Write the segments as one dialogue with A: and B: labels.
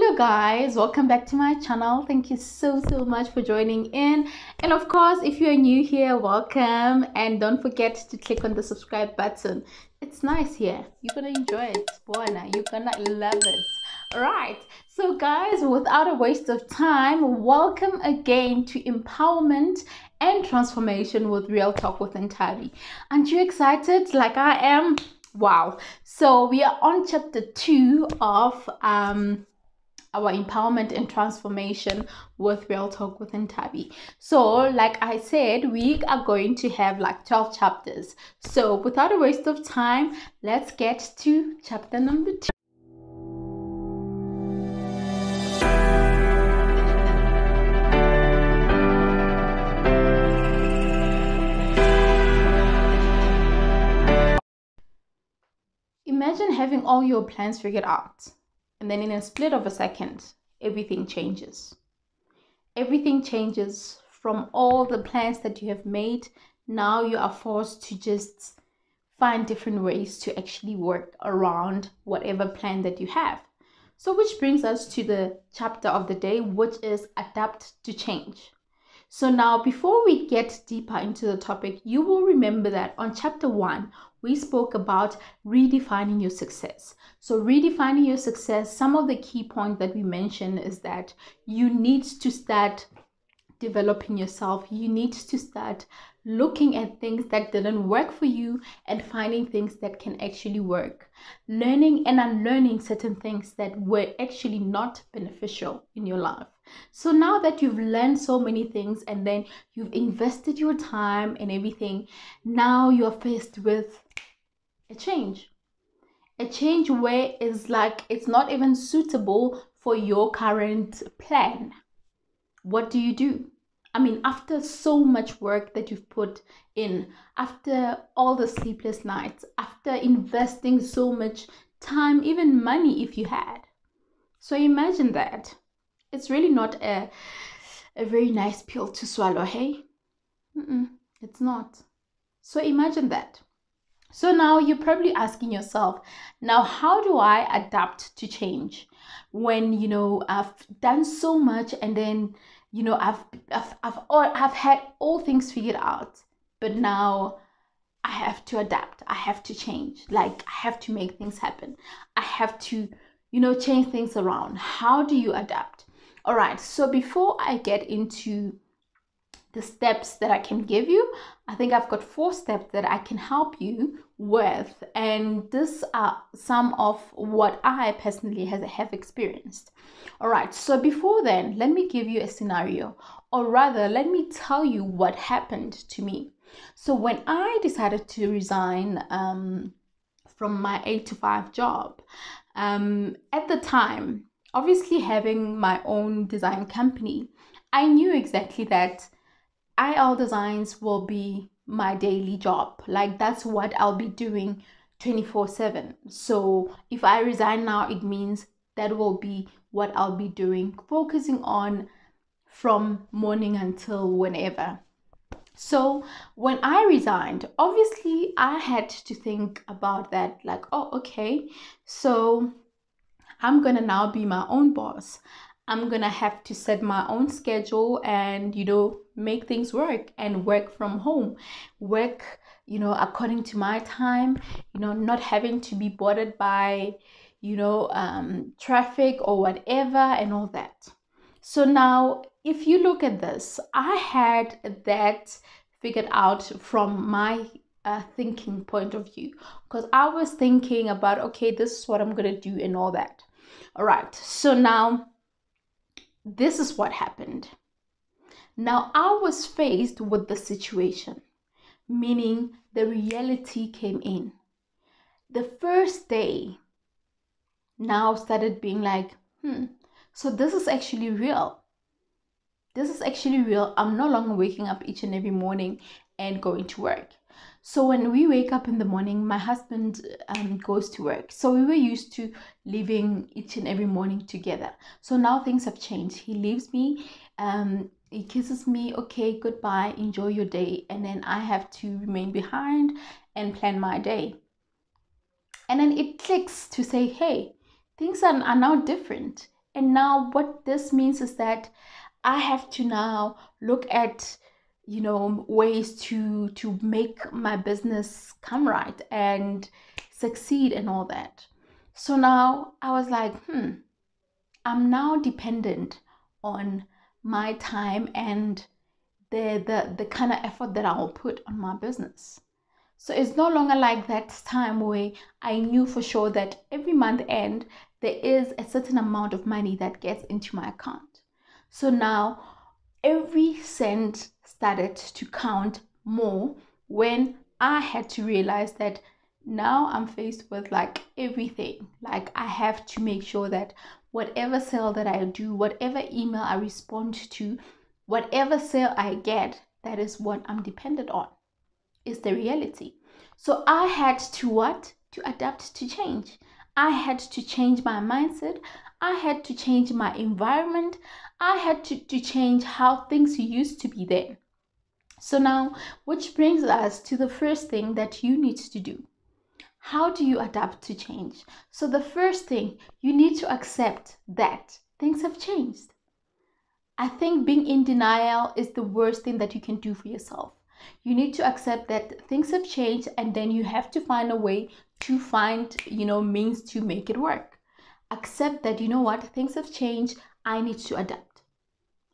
A: Hello guys, welcome back to my channel. Thank you so much for joining in, and of course if you are new here, welcome, and don't forget to click on the subscribe button. It's nice here, you're gonna enjoy it, Buona, you're gonna love it. All right, so guys, without a waste of time, welcome again to empowerment and transformation with Real Talk with Ntabi. Aren't you excited like I am? Wow. So we are on chapter 2 of our empowerment and transformation with Real Talk with Ntabi. So like I said, we are going to have like 12 chapters. So without a waste of time, let's get to chapter number 2. Imagine having all your plans figured out, and then in a split of a second, everything changes. Everything changes from all the plans that you have made. Now you are forced to just find different ways to actually work around whatever plan that you have. So which brings us to the chapter of the day, which is adapt to change. So now, before we get deeper into the topic, you will remember that on chapter 1, we spoke about redefining your success. So redefining your success, some of the key points that we mentioned is that you need to start developing yourself. You need to start looking at things that didn't work for you and finding things that can actually work. Learning and unlearning certain things that were actually not beneficial in your life. So now that you've learned so many things and then you've invested your time and everything, now you're faced with a change. A change where it's like it's not even suitable for your current plan. What do? I mean, after so much work that you've put in, after all the sleepless nights, after investing so much time, even money if you had. So imagine that. It's really not a very nice pill to swallow, hey? It's not. So imagine that. So now you're probably asking yourself, now how do I adapt to change when, you know, I've done so much and then, you know, I've had all things figured out, but now I have to adapt. I have to change. Like, I have to make things happen. I have to, you know, change things around. How do you adapt? All right, so before I get into the steps that I can give you, I think I've got 4 steps that I can help you with, and these are some of what I personally have experienced. All right, so before then, let me give you a scenario, or rather let me tell you what happened to me. So when I decided to resign from my 8 to 5 job, at the time, obviously having my own design company, I knew exactly that IL designs will be my daily job. Like, that's what I'll be doing 24/7. So if I resign now, it means that will be what I'll be doing, focusing on from morning until whenever. So when I resigned, obviously I had to think about that, like, oh, okay, so I'm gonna now be my own boss. I'm gonna have to set my own schedule and, you know, make things work and work from home, work, you know, according to my time, you know, not having to be bothered by, you know, traffic or whatever and all that. So now, if you look at this, I had that figured out from my thinking point of view, because I was thinking about, okay, this is what I'm gonna do and all that. All right, so now this is what happened. Now I was faced with the situation, meaning the reality came in. The first day now started being like, so this is actually real. This is actually real. I'm no longer waking up each and every morning and going to work. So when we wake up in the morning, my husband goes to work. So we were used to living each and every morning together. So now things have changed. He leaves me, he kisses me, okay, goodbye, enjoy your day. And then I have to remain behind and plan my day. And then it clicks to say, hey, things are now different. And now what this means is that I have to now look at, ways to make my business come right and succeed and all that. So now I was like, I'm now dependent on my time and the kind of effort that I'll put on my business. So it's no longer like that time where I knew for sure that every month end there is a certain amount of money that gets into my account. So now every cent started to count more when I had to realize that now I'm faced with like everything. Like I have to make sure that whatever sale that I do, whatever email I respond to, whatever sale I get, that is what I'm dependent on, is the reality. So I had to what? To adapt to change. I had to change my mindset. I had to change my environment. I had to change how things used to be then. So now, which brings us to the first thing that you need to do. How do you adapt to change? So the first thing, you need to accept that things have changed. I think being in denial is the worst thing that you can do for yourself. You need to accept that things have changed, and then you have to find a way to find, means to make it work. Accept that, what, things have changed. I need to adapt.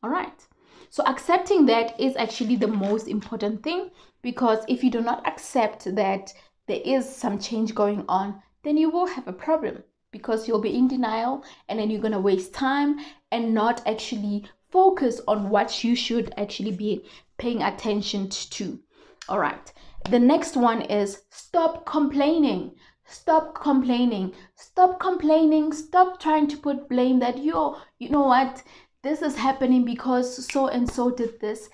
A: All right. So accepting that is actually the most important thing, because if you do not accept that there is some change going on, then you will have a problem, because you'll be in denial, and then you're going to waste time and not actually focus on what you should actually be paying attention to. All right. The next one is stop complaining. Stop complaining. Stop complaining. Stop trying to put blame that you know what, this is happening because so and so did this.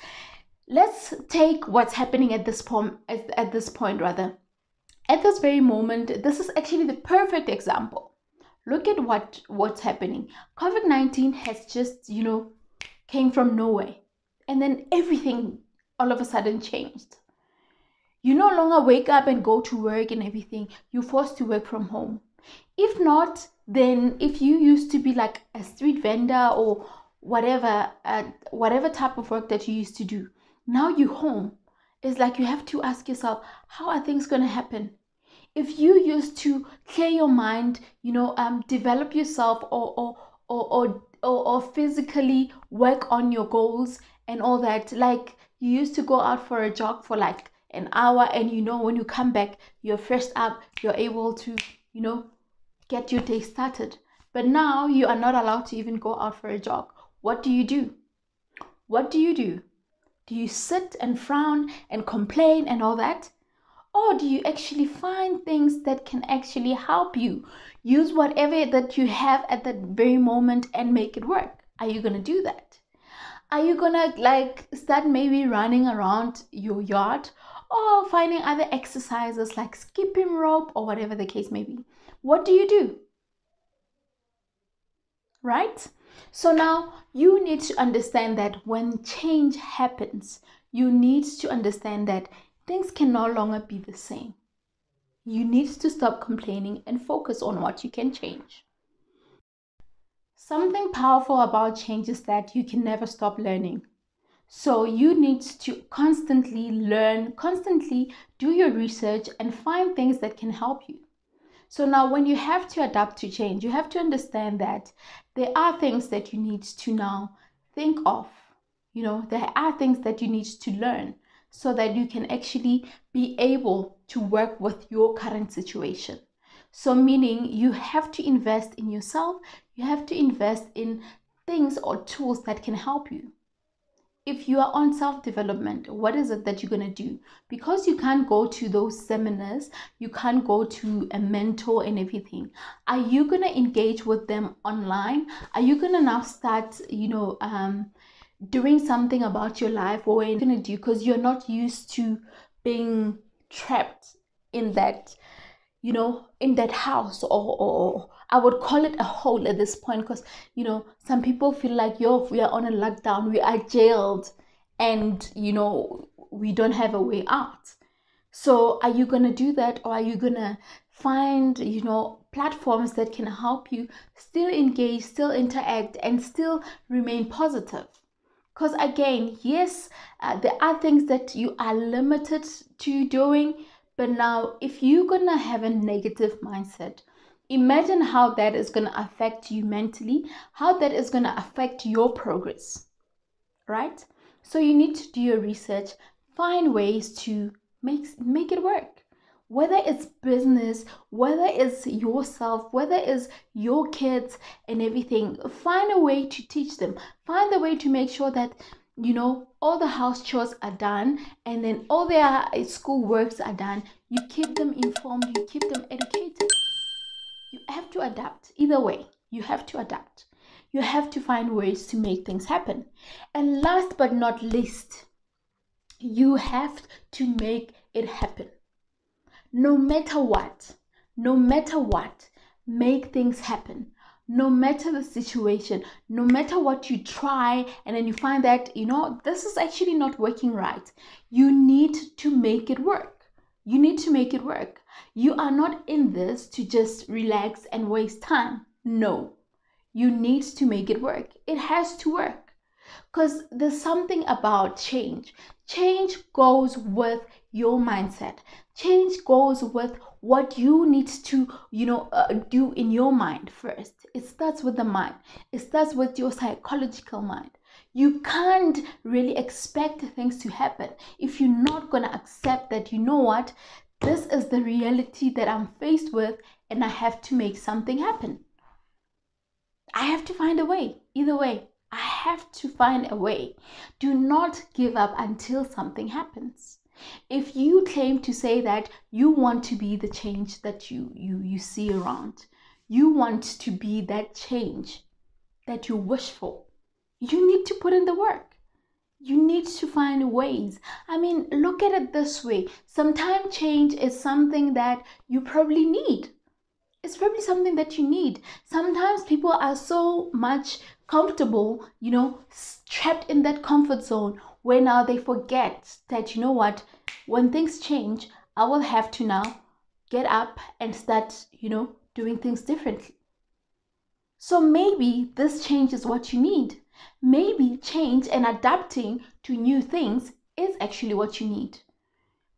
A: Let's take what's happening at this point. At this very moment, this is actually the perfect example. Look at what's happening. COVID-19 has just, came from nowhere, and then everything all of a sudden changed. You no longer wake up and go to work and everything. You're forced to work from home. If not, then if you used to be like a street vendor or whatever type of work that you used to do, now you're home. It's like you have to ask yourself, how are things going to happen? If you used to clear your mind, develop yourself or physically work on your goals and all that, like you used to go out for a jog for like an hour, and when you come back, you're fresh up, you're able to, get your day started. But now you are not allowed to even go out for a jog. What do you do? What do you do? Do you sit and frown and complain and all that? Or do you actually find things that can actually help you? Use whatever that you have at that very moment and make it work. Are you going to do that? Are you going to start maybe running around your yard, or finding other exercises like skipping rope or whatever the case may be? What do you do? Right? So now you need to understand that when change happens, you need to understand that things can no longer be the same. You need to stop complaining and focus on what you can change. Something powerful about change is that you can never stop learning. So you need to constantly learn, constantly do your research and find things that can help you. So now when you have to adapt to change, you have to understand that there are things that you need to now think of. There are things that you need to learn so that you can actually be able to work with your current situation. So meaning you have to invest in yourself, you have to invest in things or tools that can help you. If you are on self-development, what is it that you're going to do? Because you can't go to those seminars, you can't go to a mentor and everything. Are you going to engage with them online? Are you going to now start, doing something about your life, or what you're going to do, because you're not used to being trapped in that, in that house, or I would call it a hole at this point, because some people feel like we are on a lockdown, we are jailed, and we don't have a way out. So are you gonna do that, or are you gonna find, platforms that can help you still engage, still interact, and still remain positive. Because again, yes, there are things that you are limited to doing, but now if you're gonna have a negative mindset, imagine how that is gonna affect you mentally, how that is gonna affect your progress, right? So you need to do your research, find ways to make it work. Whether it's business, whether it's yourself, whether it's your kids and everything, find a way to teach them. Find a way to make sure that all the house chores are done, and then all their school works are done. You keep them informed, you keep them educated. You have to adapt. Either way, you have to adapt. You have to find ways to make things happen. And last but not least, you have to make it happen. No matter what, make things happen. No matter the situation, no matter what you try, and then you find that, this is actually not working right. You need to make it work. You need to make it work. You are not in this to just relax and waste time. No, you need to make it work. It has to work. Because there's something about change. Change goes with your mindset. Change goes with what you need to, do in your mind first. It starts with the mind. It starts with your psychological mind. You can't really expect things to happen if you're not going to accept that, what, this is the reality that I'm faced with, and I have to make something happen. I have to find a way. Either way, I have to find a way. Do not give up until something happens. If you claim to say that you want to be the change that you see around, you want to be that change that you wish for, you need to put in the work. You need to find ways. I mean, look at it this way. Sometimes change is something that you probably need. It's probably something that you need. Sometimes people are so much comfortable, trapped in that comfort zone, where now they forget that, what, when things change, I will have to now get up and start, doing things differently. So maybe this change is what you need. Maybe change and adapting to new things is actually what you need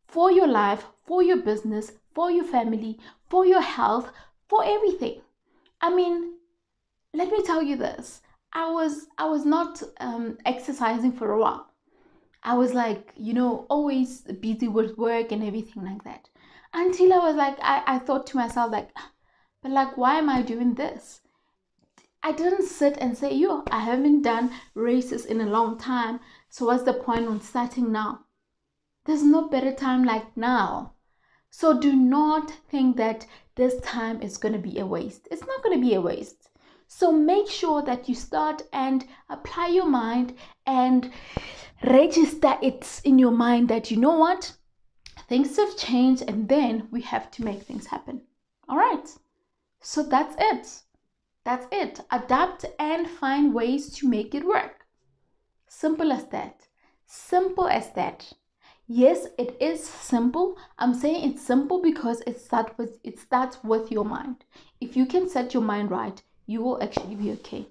A: for your life, for your business, for your family, for your health, for everything. I mean, let me tell you this. I was not exercising for a while. I was like, always busy with work and everything like that. Until I was like, I thought to myself, like, but like, why am I doing this? I didn't sit and say, I haven't done races in a long time, so what's the point on starting now? There's no better time like now. So do not think that this time is going to be a waste. It's not going to be a waste. So make sure that you start and apply your mind and register it in your mind that, what, things have changed, and then we have to make things happen. All right. So that's it. That's it. Adapt and find ways to make it work. Simple as that. Simple as that. Yes, it is simple. I'm saying it's simple because it starts with your mind. If you can set your mind right, you will actually be okay.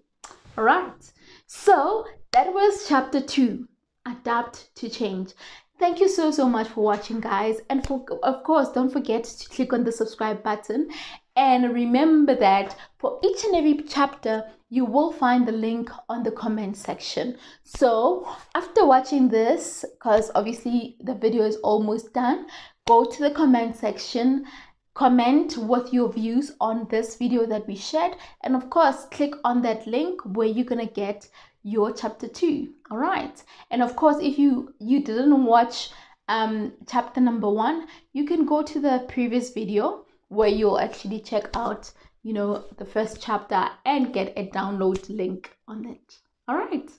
A: All right. So that was chapter 2. Adapt to change. Thank you so much for watching, guys. And of course, don't forget to click on the subscribe button. And remember that for each and every chapter, you will find the link on the comment section. So after watching this, because obviously the video is almost done, go to the comment section, comment with your views on this video that we shared, and of course click on that link where you're gonna get your chapter 2. All right. And of course, if you didn't watch chapter number 1, you can go to the previous video where you'll actually check out the first chapter and get a download link on it. All right.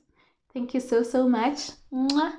A: Thank you so much. Mwah.